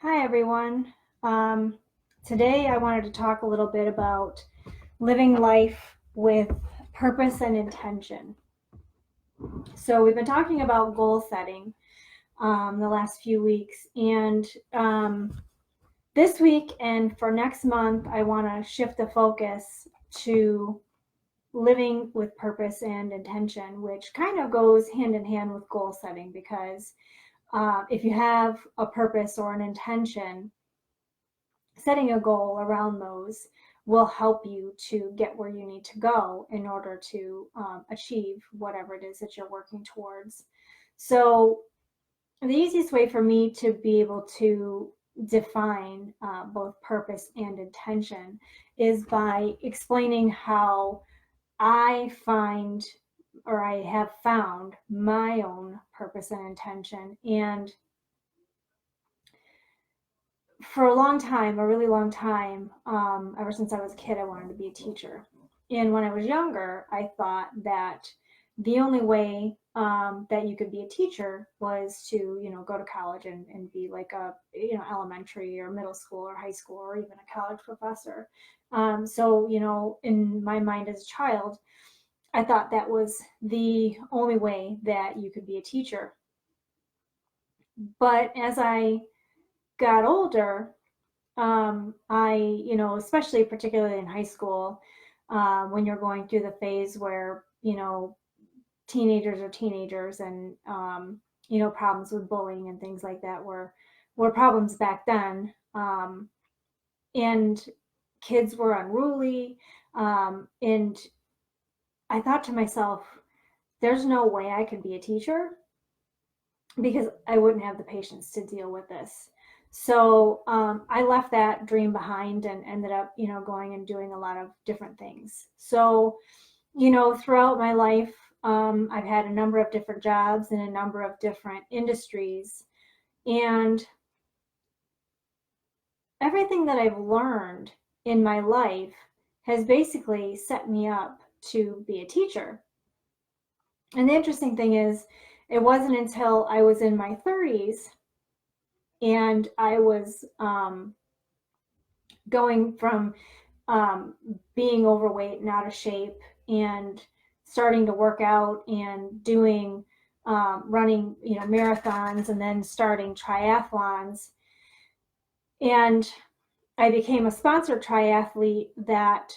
Hi, everyone. Um, Today, I wanted to talk a little bit about living life with purpose and intention. So, we've been talking about goal setting the last few weeks, and this week and for next month, I want to shift the focus to living with purpose and intention, which kind of goes hand in hand with goal setting because if you have a purpose or an intention, setting a goal around those will help you to get where you need to go in order to achieve whatever it is that you're working towards. So, the easiest way for me to be able to define both purpose and intention is by explaining how I find or I have found my own purpose and intention. And for a long time, a really long time, ever since I was a kid, I wanted to be a teacher. And when I was younger, I thought that the only way that you could be a teacher was to, go to college and be like a, elementary or middle school or high school or even a college professor. So, in my mind as a child, I thought that was the only way that you could be a teacher. But as I got older, especially particularly in high school, when you're going through the phase where, teenagers are teenagers and, problems with bullying and things like that were problems back then. And kids were unruly. And I thought to myself, there's no way I could be a teacher because I wouldn't have the patience to deal with this. So I left that dream behind and ended up, going and doing a lot of different things. So, throughout my life, I've had a number of different jobs in a number of different industries. And everything that I've learned in my life has basically set me up to be a teacher. And the interesting thing is, it wasn't until I was in my 30s and I was going from um, being overweight and out of shape and starting to work out and doing running marathons and then starting triathlons, and I became a sponsored triathlete that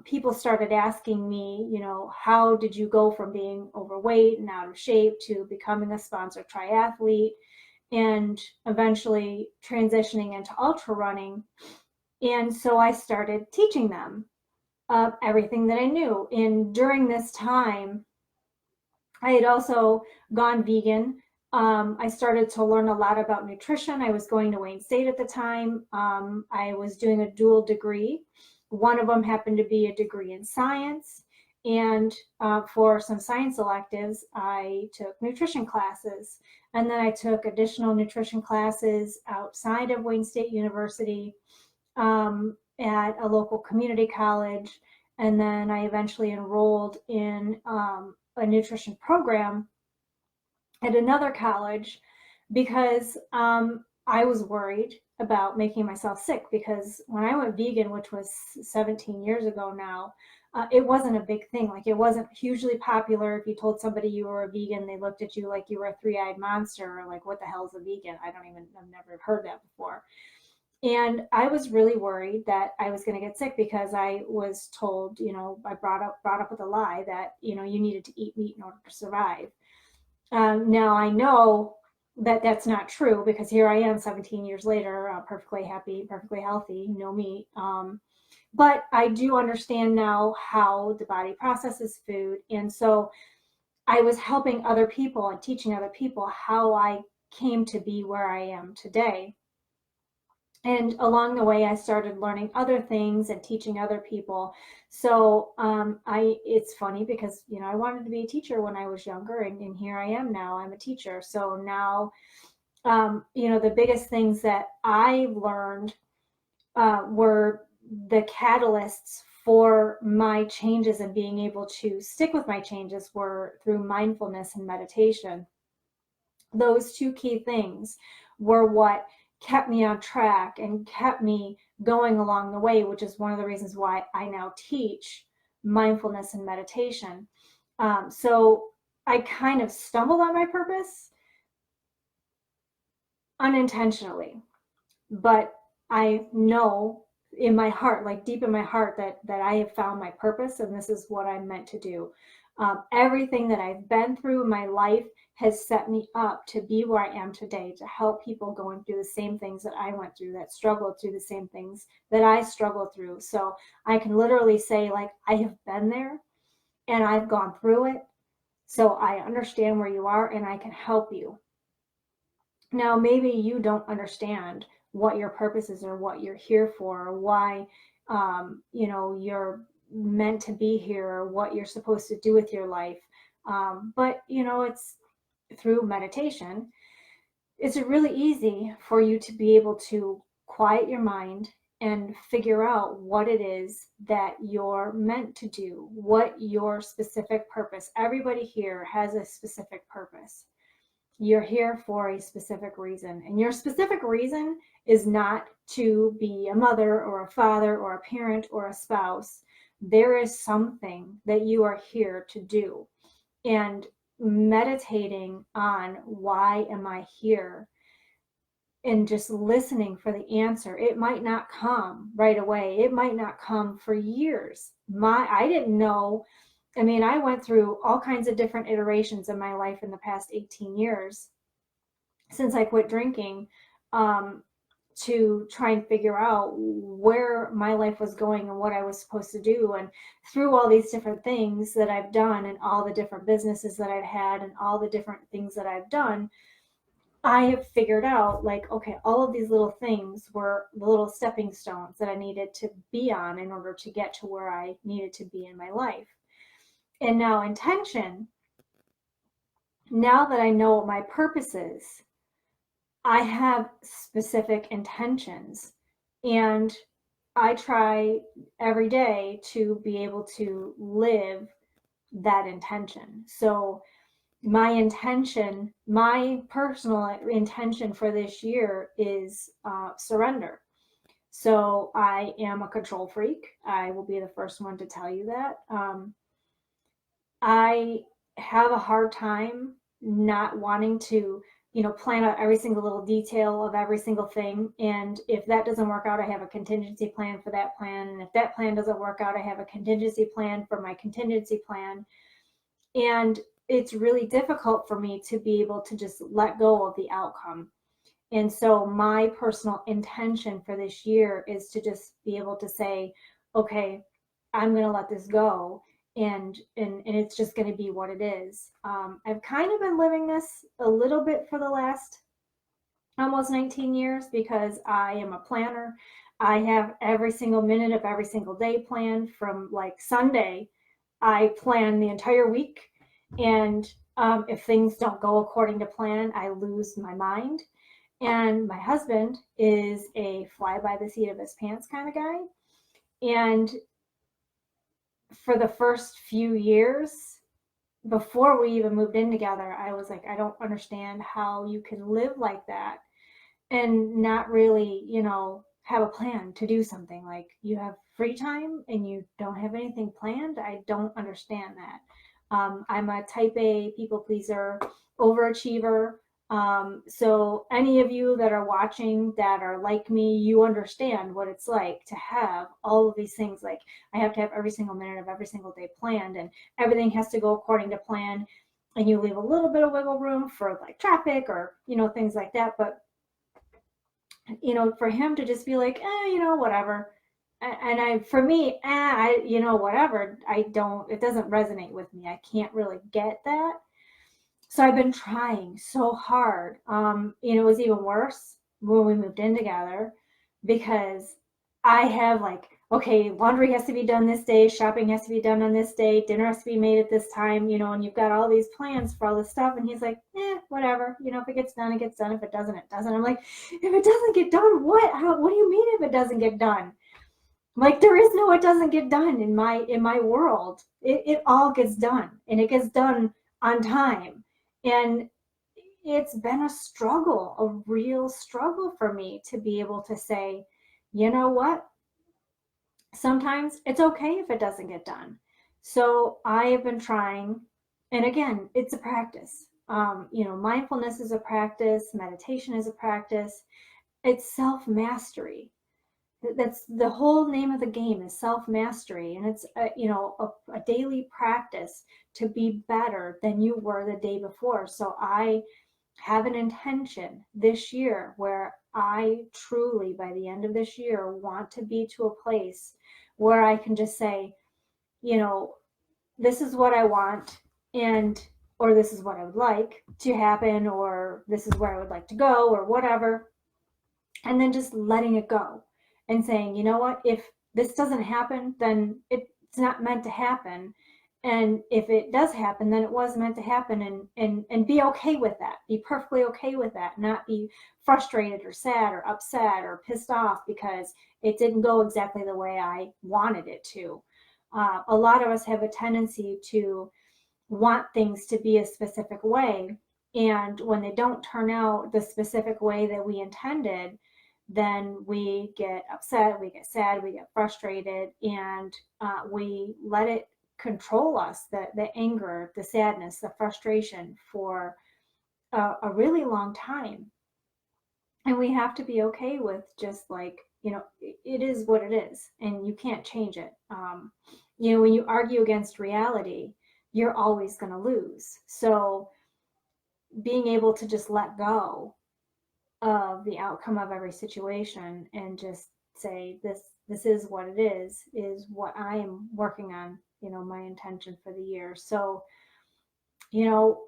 people started asking me, how did you go from being overweight and out of shape to becoming a sponsored triathlete and eventually transitioning into ultra running. And so I started teaching them everything that I knew. And during this time, I had also gone vegan. I started to learn a lot about nutrition. I was going to Wayne State at the time. I was doing a dual degree. One of them happened to be a degree in science. And for some science electives, I took nutrition classes. And then I took additional nutrition classes outside of Wayne State University at a local community college. And then I eventually enrolled in a nutrition program at another college because I was worried about making myself sick, because when I went vegan, which was 17 years ago now, it wasn't a big thing. Like, it wasn't hugely popular. If you told somebody you were a vegan, they looked at you like you were a three-eyed monster, or like, what the hell is a vegan? I've never heard that before. And I was really worried that I was going to get sick because I was told, I brought up with a lie that, you needed to eat meat in order to survive. Now I know that that's not true, because here I am 17 years later, perfectly happy, perfectly healthy, no meat. But I do understand now how the body processes food. And so I was helping other people and teaching other people how I came to be where I am today. And along the way, I started learning other things and teaching other people. So it's funny because, I wanted to be a teacher when I was younger, and here I am now, I'm a teacher. So now, the biggest things that I learned were the catalysts for my changes, and being able to stick with my changes were through mindfulness and meditation. Those two key things were what kept me on track and kept me going along the way, which is one of the reasons why I now teach mindfulness and meditation. So I kind of stumbled on my purpose unintentionally, but I know in my heart, like deep in my heart, that I have found my purpose and this is what I'm meant to do. Everything that I've been through in my life has set me up to be where I am today, to help people going through the same things that I went through, that struggled through the same things that I struggled through. So I can literally say, like, I have been there and I've gone through it. So I understand where you are and I can help you. Now, maybe you don't understand what your purpose is or what you're here for or why, you're meant to be here or what you're supposed to do with your life. But, it's through meditation, it's really easy for you to be able to quiet your mind and figure out what it is that you're meant to do, what your specific purpose. Everybody here has a specific purpose. You're here for a specific reason. And your specific reason is not to be a mother or a father or a parent or a spouse. There is something that you are here to do. And meditating on why am I here and just listening for the answer. It might not come right away. It might not come for years. I didn't know. I mean, I went through all kinds of different iterations in my life in the past 18 years since I quit drinking, to try and figure out where my life was going and what I was supposed to do. And through all these different things that I've done and all the different businesses that I've had and all the different things that I've done, I have figured out, like, okay, all of these little things were the little stepping stones that I needed to be on in order to get to where I needed to be in my life. And now intention, now that I know what my purpose is, I have specific intentions and I try every day to be able to live that intention. So my personal intention for this year is surrender. So I am a control freak. I will be the first one to tell you that. I have a hard time not wanting to, plan out every single little detail of every single thing. And if that doesn't work out, I have a contingency plan for that plan. And if that plan doesn't work out, I have a contingency plan for my contingency plan. And it's really difficult for me to be able to just let go of the outcome. And so my personal intention for this year is to just be able to say, okay, I'm going to let this go. And it's just going to be what it is. I've kind of been living this a little bit for the last almost 19 years because I am a planner. I have every single minute of every single day planned. From like Sunday, I plan the entire week. And if things don't go according to plan, I lose my mind. And my husband is a fly by the seat of his pants kind of guy. And for the first few years before we even moved in together, I was like, I don't understand how you can live like that and not really, have a plan to do something. Like, you have free time and you don't have anything planned. I don't understand that. I'm a type A people pleaser, overachiever. So any of you that are watching that are like me, you understand what it's like to have all of these things. Like, I have to have every single minute of every single day planned and everything has to go according to plan. And you leave a little bit of wiggle room for like traffic or, things like that. But, for him to just be like, whatever. And for me, whatever, it doesn't resonate with me. I can't really get that. So I've been trying so hard. It was even worse when we moved in together because I have like, okay, laundry has to be done this day, shopping has to be done on this day, dinner has to be made at this time, and you've got all these plans for all this stuff. And he's like, whatever, if it gets done, it gets done. If it doesn't, it doesn't. I'm like, if it doesn't get done, what? What do you mean if it doesn't get done? Like, there is no, it doesn't get done in my world. It all gets done and it gets done on time. And it's been a struggle, a real struggle for me to be able to say, you know what? Sometimes it's okay if it doesn't get done. So I have been trying, and again, it's a practice. Mindfulness is a practice, meditation is a practice, it's self mastery. That's the whole name of the game, is self mastery, and it's a daily practice to be better than you were the day before. So I have an intention this year where I truly, by the end of this year, want to be to a place where I can just say, you know, this is what I want, and or this is what I would like to happen, or this is where I would like to go, or whatever, and then just letting it go and saying, you know what, if this doesn't happen, then it's not meant to happen. And if it does happen, then it was meant to happen, and be okay with that. Be perfectly okay with that. Not be frustrated or sad or upset or pissed off because it didn't go exactly the way I wanted it to. A lot of us have a tendency to want things to be a specific way. And when they don't turn out the specific way that we intended, then we get upset, we get sad, we get frustrated, and we let it control us, the anger, the sadness, the frustration for a really long time. And we have to be okay with just like, it is what it is, and you can't change it. When you argue against reality, you're always going to lose. So being able to just let go of the outcome of every situation and just say, this is what it is what I am working on, my intention for the year. So, you know,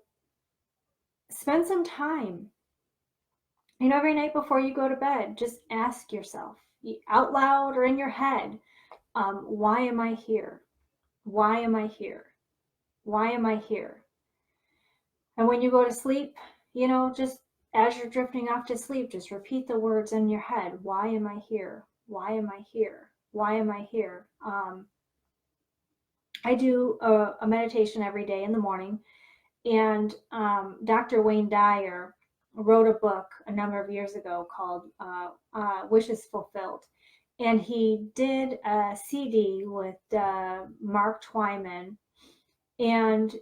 spend some time, every night before you go to bed, just ask yourself out loud or in your head, why am I here? Why am I here? Why am I here? And when you go to sleep, just as you're drifting off to sleep, just repeat the words in your head. Why am I here? Why am I here? Why am I here? I do a meditation every day in the morning, and Dr. Wayne Dyer wrote a book a number of years ago called Wishes Fulfilled. And he did a CD with Mark Twyman, and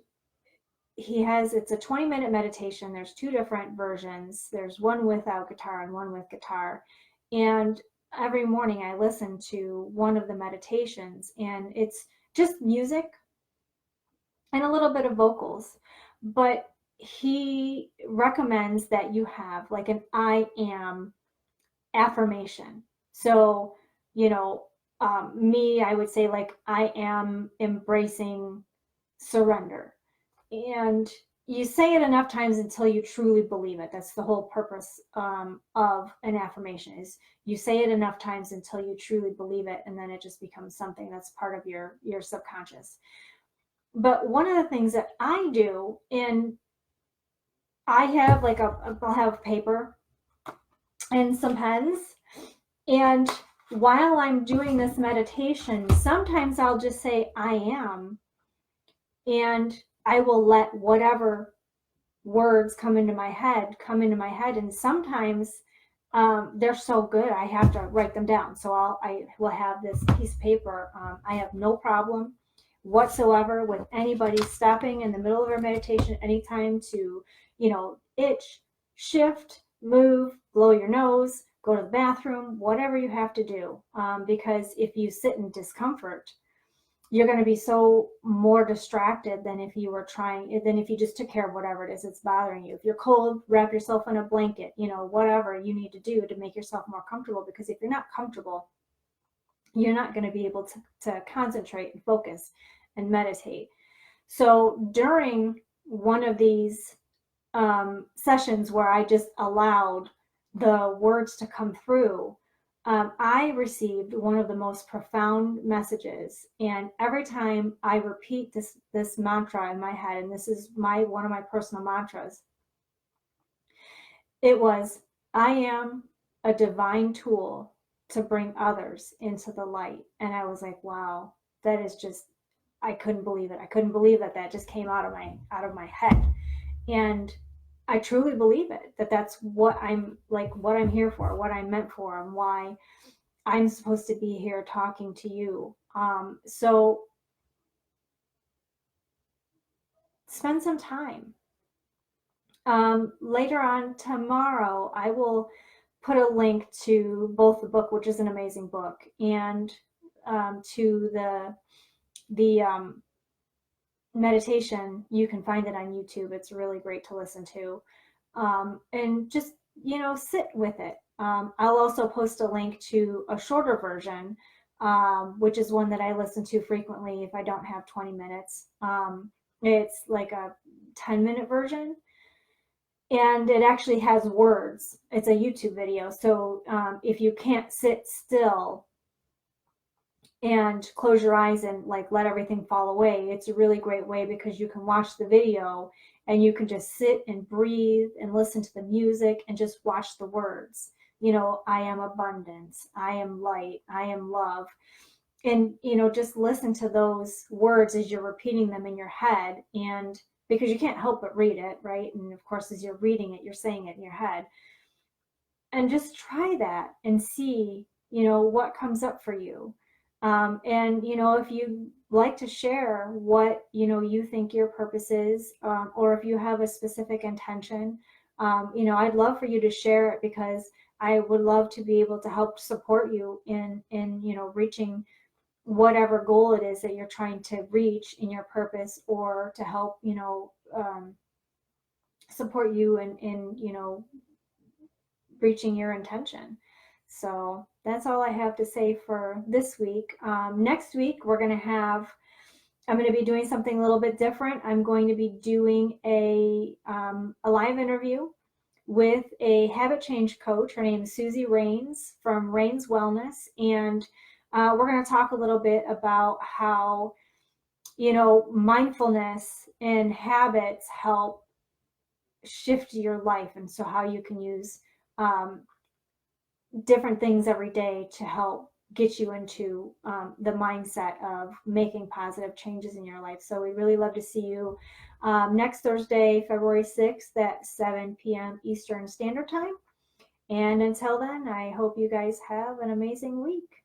it's a 20-minute meditation. There's two different versions. There's one without guitar and one with guitar. And every morning I listen to one of the meditations, and it's just music and a little bit of vocals. But he recommends that you have like an I am affirmation. So, me, I would say like, I am embracing surrender. And you say it enough times until you truly believe it. That's the whole purpose of an affirmation, is you say it enough times until you truly believe it, and then it just becomes something that's part of your subconscious. But one of the things that I do, and I have like I'll have paper and some pens, and while I'm doing this meditation, sometimes I'll just say I am, and I will let whatever words come into my head. And sometimes they're so good I have to write them down. So I will have this piece of paper. I have no problem whatsoever with anybody stopping in the middle of our meditation anytime to, itch, shift, move, blow your nose, go to the bathroom, whatever you have to do. Because if you sit in discomfort, you're going to be so more distracted than if you just took care of whatever it is that's bothering you. If you're cold, wrap yourself in a blanket, whatever you need to do to make yourself more comfortable. Because if you're not comfortable, you're not going to be able to concentrate and focus and meditate. So during one of these sessions where I just allowed the words to come through, I received one of the most profound messages. And every time I repeat this mantra in my head, and this is one of my personal mantras, it was, I am a divine tool to bring others into the light. And I was like, wow, that is just, I couldn't believe it. I couldn't believe that just came out of my head. And I truly believe it, that that's what I'm like, what I'm here for, what I'm meant for, and why I'm supposed to be here talking to you. So spend some time. Later on tomorrow, I will put a link to both the book, which is an amazing book, and to the meditation. You can find it on YouTube. It's really great to listen to, and just sit with it. I'll also post a link to a shorter version, which is one that I listen to frequently if I don't have 20 minutes. It's like a 10-minute version, and it actually has words. It's a YouTube video. So if you can't sit still and close your eyes and like let everything fall away, it's a really great way because you can watch the video and you can just sit and breathe and listen to the music and just watch the words. I am abundance, I am light, I am love. And just listen to those words as you're repeating them in your head, and because you can't help but read it, right? And of course, as you're reading it, you're saying it in your head. And just try that and see what comes up for you. And if you like to share what you think your purpose is, or if you have a specific intention, I'd love for you to share it, because I would love to be able to help support you in reaching whatever goal it is that you're trying to reach in your purpose, or to help support you in reaching your intention. So that's all I have to say for this week. Next week, I'm going to be doing something a little bit different. I'm going to be doing a live interview with a habit change coach. Her name is Susie Rains from Rains Wellness. And we're going to talk a little bit about how, mindfulness and habits help shift your life. And so how you can use different things every day to help get you into the mindset of making positive changes in your life. So we really love to see you next Thursday, February 6th at 7 p.m. Eastern Standard Time. And until then, I hope you guys have an amazing week.